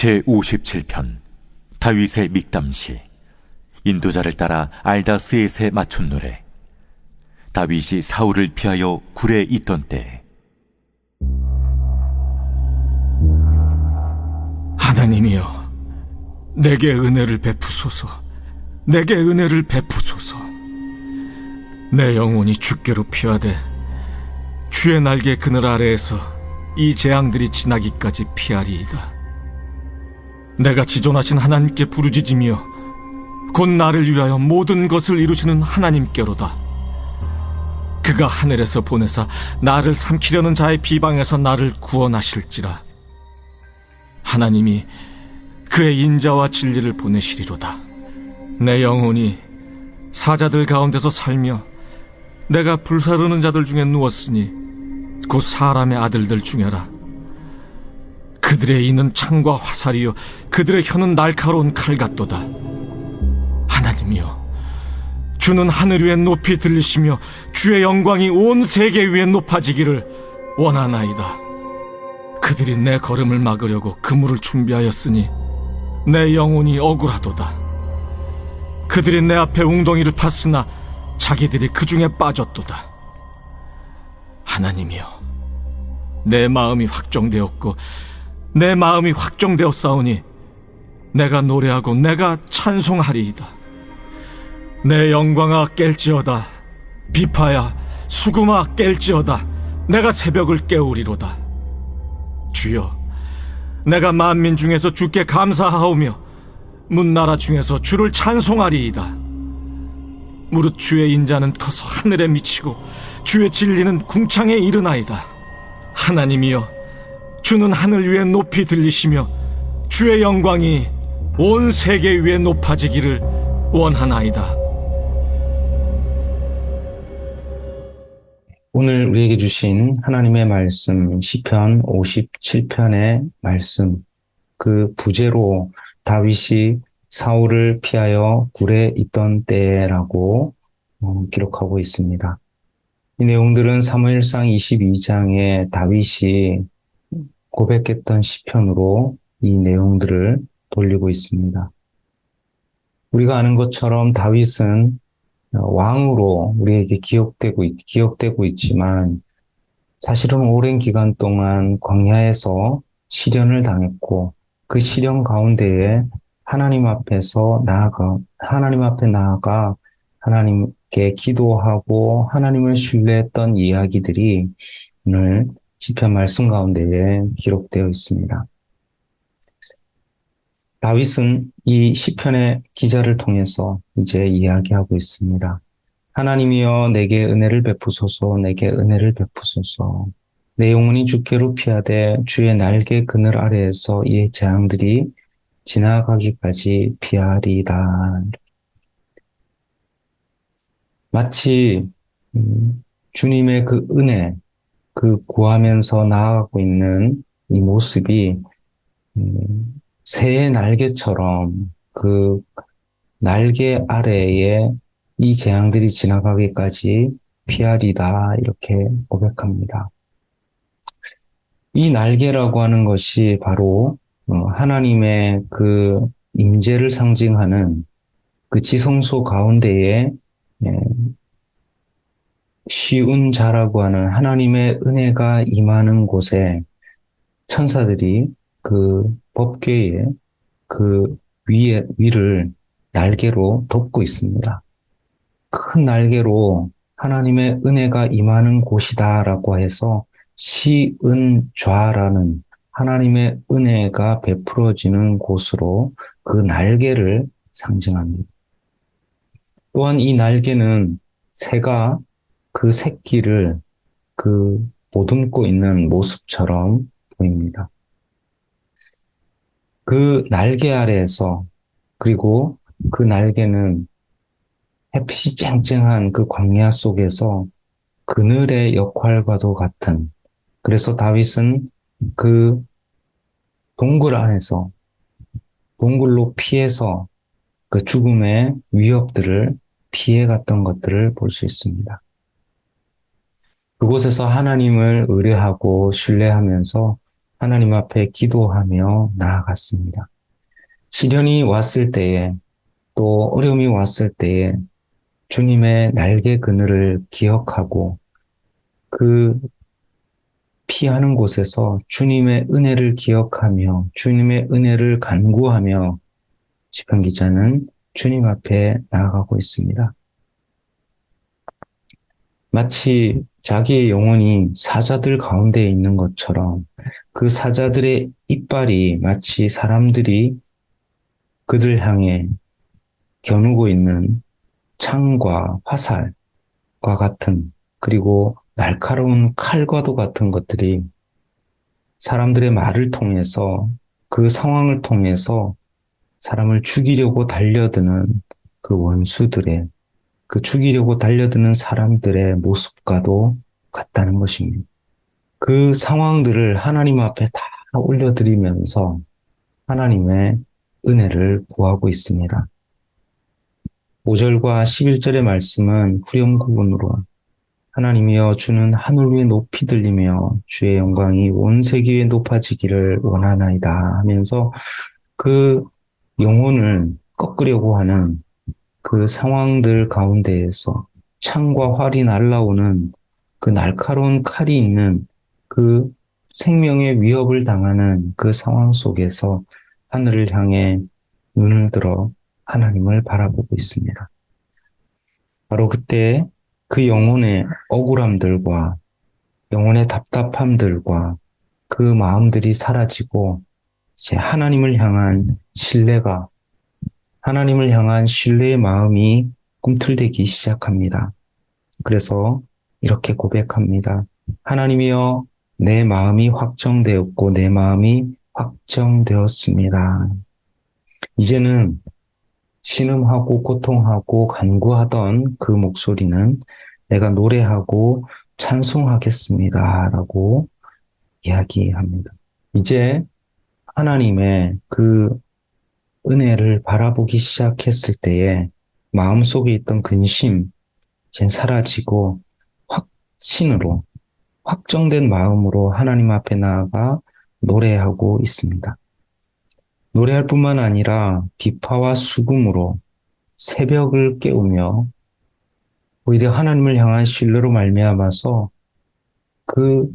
제57편 다윗의 믹담시. 인도자를 따라 알다스엣에 맞춘 노래. 다윗이 사울을 피하여 굴에 있던 때에. 하나님이여, 내게 은혜를 베푸소서. 내게 은혜를 베푸소서. 내 영혼이 주께로 피하되 주의 날개 그늘 아래에서 이 재앙들이 지나기까지 피하리이다. 내가 지존하신 하나님께 부르짖으며 곧 나를 위하여 모든 것을 이루시는 하나님께로다. 그가 하늘에서 보내사 나를 삼키려는 자의 비방에서 나를 구원하실지라. 하나님이 그의 인자와 진리를 보내시리로다. 내 영혼이 사자들 가운데서 살며 내가 불사르는 자들 중에 누웠으니 곧 사람의 아들들 중에라. 그들의 이는 창과 화살이요 그들의 혀는 날카로운 칼 같도다. 하나님이여, 주는 하늘 위에 높이 들리시며 주의 영광이 온 세계 위에 높아지기를 원하나이다. 그들이 내 걸음을 막으려고 그물을 준비하였으니 내 영혼이 억울하도다. 그들이 내 앞에 웅덩이를 팠으나 자기들이 그 중에 빠졌도다. 하나님이여, 내 마음이 확정되었고 내 마음이 확정되었사오니 내가 노래하고 내가 찬송하리이다. 내 영광아 깰지어다. 비파야 수금아 깰지어다. 내가 새벽을 깨우리로다. 주여, 내가 만민 중에서 주께 감사하오며 문나라 중에서 주를 찬송하리이다. 무릇 주의 인자는 커서 하늘에 미치고 주의 진리는 궁창에 이르나이다. 하나님이여, 주는 하늘 위에 높이 들리시며 주의 영광이 온 세계 위에 높아지기를 원하나이다. 오늘 우리에게 주신 하나님의 말씀, 시편 57편의 말씀, 그 부제로 다윗이 사울을 피하여 굴에 있던 때라고 기록하고 있습니다. 이 내용들은 사무엘상 22장에 다윗이 고백했던 시편으로 이 내용들을 돌리고 있습니다. 우리가 아는 것처럼 다윗은 왕으로 우리에게 기억되고 있지만 사실은 오랜 기간 동안 광야에서 시련을 당했고 그 시련 가운데에 하나님 앞에 나아가 하나님께 기도하고 하나님을 신뢰했던 이야기들이 오늘 시편 말씀 가운데에 기록되어 있습니다. 다윗은 이 시편의 기자를 통해서 이제 이야기하고 있습니다. 하나님이여, 내게 은혜를 베푸소서. 내게 은혜를 베푸소서. 내 영혼이 주께로 피하되 주의 날개 그늘 아래에서 이 재앙들이 지나가기까지 피하리이다. 마치 주님의 그 은혜, 그 구하면서 나아가고 있는 이 모습이 새의 날개처럼 그 날개 아래에 이 재앙들이 지나가기까지 피하리다, 이렇게 고백합니다. 이 날개라고 하는 것이 바로 하나님의 그 임재를 상징하는 그 지성소 가운데에 쉬운 자라고 하는 하나님의 은혜가 임하는 곳에 천사들이 그 법궤의 그 위를 날개로 덮고 있습니다. 큰 날개로 하나님의 은혜가 임하는 곳이다라고 해서 시은좌라는 하나님의 은혜가 베풀어지는 곳으로 그 날개를 상징합니다. 또한 이 날개는 새가 그 새끼를 보듬고 있는 모습처럼 보입니다. 그 날개 아래에서, 그리고 그 날개는 햇빛이 쨍쨍한 그 광야 속에서 그늘의 역할과도 같은, 그래서 다윗은 그 동굴 안에서 동굴로 피해서 그 죽음의 위협들을 피해갔던 것들을 볼 수 있습니다. 그곳에서 하나님을 의뢰하고 신뢰하면서 하나님 앞에 기도하며 나아갔습니다. 시련이 왔을 때에 또 어려움이 왔을 때에 주님의 날개 그늘을 기억하고 그 피하는 곳에서 주님의 은혜를 기억하며 주님의 은혜를 간구하며 시편 기자는 주님 앞에 나아가고 있습니다. 마치 자기의 영혼이 사자들 가운데 있는 것처럼 그 사자들의 이빨이 마치 사람들이 그들 향해 겨누고 있는 창과 화살과 같은 그리고 날카로운 칼과도 같은 것들이 사람들의 말을 통해서 그 상황을 통해서 사람을 죽이려고 달려드는 그 원수들의 그 죽이려고 달려드는 사람들의 모습과도 같다는 것입니다. 그 상황들을 하나님 앞에 다 올려드리면서 하나님의 은혜를 구하고 있습니다. 5절과 11절의 말씀은 후렴구문으로 하나님이여 주는 하늘 위에 높이 들리며 주의 영광이 온 세계 위에 높아지기를 원하나이다 하면서 그 영혼을 꺾으려고 하는 그 상황들 가운데에서 창과 활이 날라오는 그 날카로운 칼이 있는 그 생명의 위협을 당하는 그 상황 속에서 하늘을 향해 눈을 들어 하나님을 바라보고 있습니다. 바로 그때 그 영혼의 억울함들과 영혼의 답답함들과 그 마음들이 사라지고 이제 하나님을 향한 신뢰가 하나님을 향한 신뢰의 마음이 꿈틀대기 시작합니다. 그래서 이렇게 고백합니다. 하나님이여 내 마음이 확정되었고 내 마음이 확정되었습니다. 이제는 신음하고 고통하고 간구하던 그 목소리는 내가 노래하고 찬송하겠습니다. 라고 이야기합니다. 이제 하나님의 그 은혜를 바라보기 시작했을 때에 마음속에 있던 근심 이제 사라지고 확신으로 확정된 마음으로 하나님 앞에 나아가 노래하고 있습니다. 노래할 뿐만 아니라 비파와 수금으로 새벽을 깨우며 오히려 하나님을 향한 신뢰로 말미암아서 그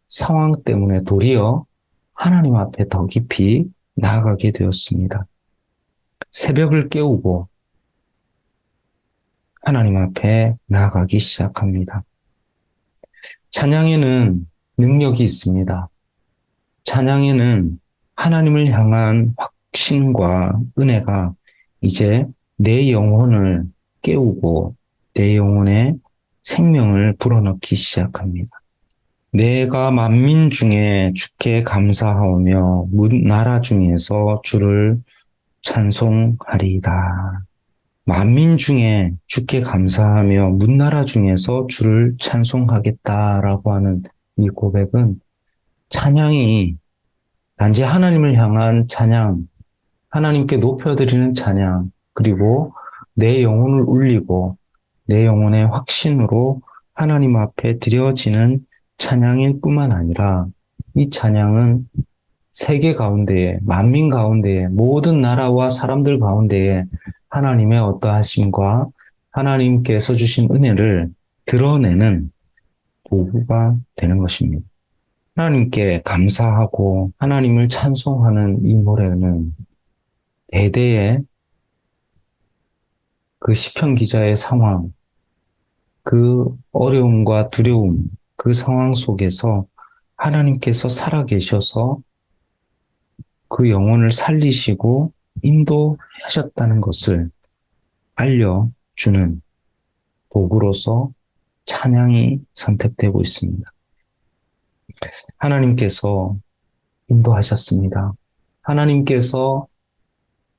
상황 때문에 도리어 하나님 앞에 더 깊이 나아가게 되었습니다. 새벽을 깨우고 하나님 앞에 나아가기 시작합니다. 찬양에는 능력이 있습니다. 찬양에는 하나님을 향한 확신과 은혜가 이제 내 영혼을 깨우고 내 영혼의 생명을 불어넣기 시작합니다. 내가 만민 중에 주께 감사하오며 나라 중에서 주를 찬송하리이다. 만민 중에 주께 감사하며 문나라 중에서 주를 찬송하겠다라고 하는 이 고백은 찬양이 단지 하나님을 향한 찬양, 하나님께 높여드리는 찬양, 그리고 내 영혼을 울리고 내 영혼의 확신으로 하나님 앞에 드려지는 찬양일 뿐만 아니라 이 찬양은 세계 가운데에, 만민 가운데에, 모든 나라와 사람들 가운데에 하나님의 어떠하심과 하나님께서 주신 은혜를 드러내는 도구가 되는 것입니다. 하나님께 감사하고 하나님을 찬송하는 이 노래는 대대의 그 시편 기자의 상황, 그 어려움과 두려움, 그 상황 속에서 하나님께서 살아계셔서 그 영혼을 살리시고 인도하셨다는 것을 알려주는 도구로서 찬양이 선택되고 있습니다. 하나님께서 인도하셨습니다. 하나님께서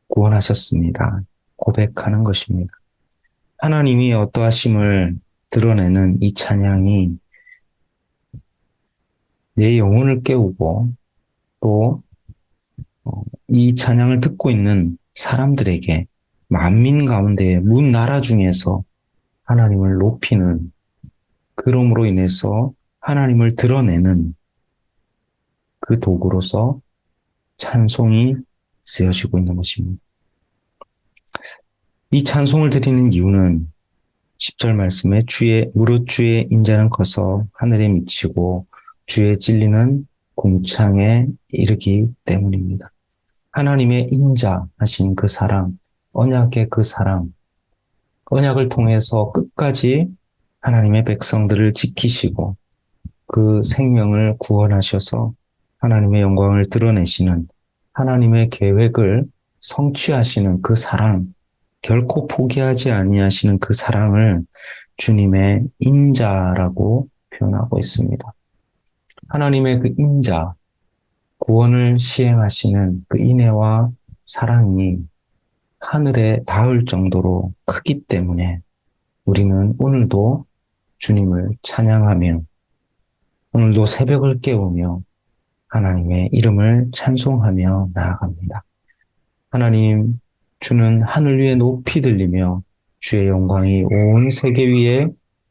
구원하셨습니다. 고백하는 것입니다. 하나님이 어떠하심을 드러내는 이 찬양이 내 영혼을 깨우고 또 이 찬양을 듣고 있는 사람들에게 만민 가운데 문 나라 중에서 하나님을 높이는 그럼으로 인해서 하나님을 드러내는 그 도구로서 찬송이 쓰여지고 있는 것입니다. 이 찬송을 드리는 이유는 10절 말씀에 무릇 주의 인자는 커서 하늘에 미치고 주의 진리는 궁창에 이르기 때문입니다. 하나님의 인자하신 그 사랑, 언약의 그 사랑, 언약을 통해서 끝까지 하나님의 백성들을 지키시고 그 생명을 구원하셔서 하나님의 영광을 드러내시는 하나님의 계획을 성취하시는 그 사랑, 결코 포기하지 아니하시는 그 사랑을 주님의 인자라고 표현하고 있습니다. 하나님의 그 인자, 구원을 시행하시는 그 인애와 사랑이 하늘에 닿을 정도로 크기 때문에 우리는 오늘도 주님을 찬양하며 오늘도 새벽을 깨우며 하나님의 이름을 찬송하며 나아갑니다. 하나님, 주는 하늘 위에 높이 들리며 주의 영광이 온 세계 위에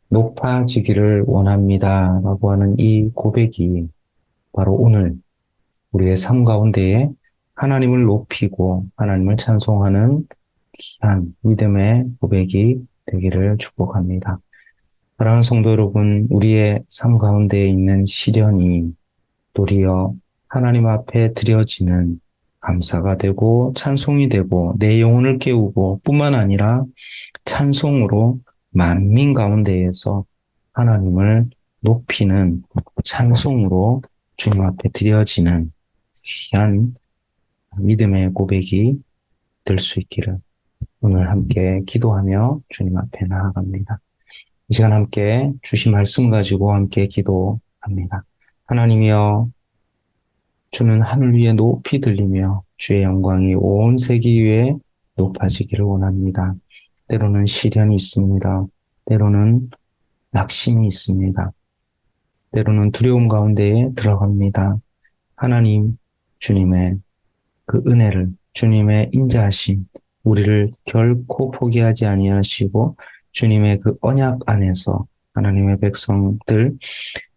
높아지기를 원합니다. 라고 하는 이 고백이 바로 오늘 우리의 삶 가운데에 하나님을 높이고 하나님을 찬송하는 귀한 믿음의 고백이 되기를 축복합니다. 사랑하는 성도 여러분, 우리의 삶 가운데에 있는 시련이 도리어 하나님 앞에 드려지는 감사가 되고 찬송이 되고 내 영혼을 깨우고 뿐만 아니라 찬송으로 만민 가운데에서 하나님을 높이는 찬송으로 주님 앞에 드려지는 귀한 믿음의 고백이 될 수 있기를 오늘 함께 기도하며 주님 앞에 나아갑니다. 이 시간 함께 주신 말씀 가지고 함께 기도합니다. 하나님이여, 주는 하늘 위에 높이 들리며 주의 영광이 온 세계 위에 높아지기를 원합니다. 때로는 시련이 있습니다. 때로는 낙심이 있습니다. 때로는 두려움 가운데에 들어갑니다. 하나님, 주님의 그 은혜를, 주님의 인자하심, 우리를 결코 포기하지 아니하시고 주님의 그 언약 안에서 하나님의 백성들,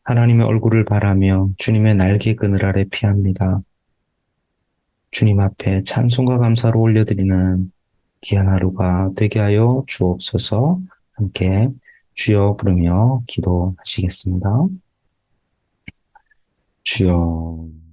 하나님의 얼굴을 바라며 주님의 날개 그늘 아래 피합니다. 주님 앞에 찬송과 감사로 올려드리는 귀한 하루가 되게 하여 주옵소서. 함께 주여 부르며 기도하시겠습니다. 주여.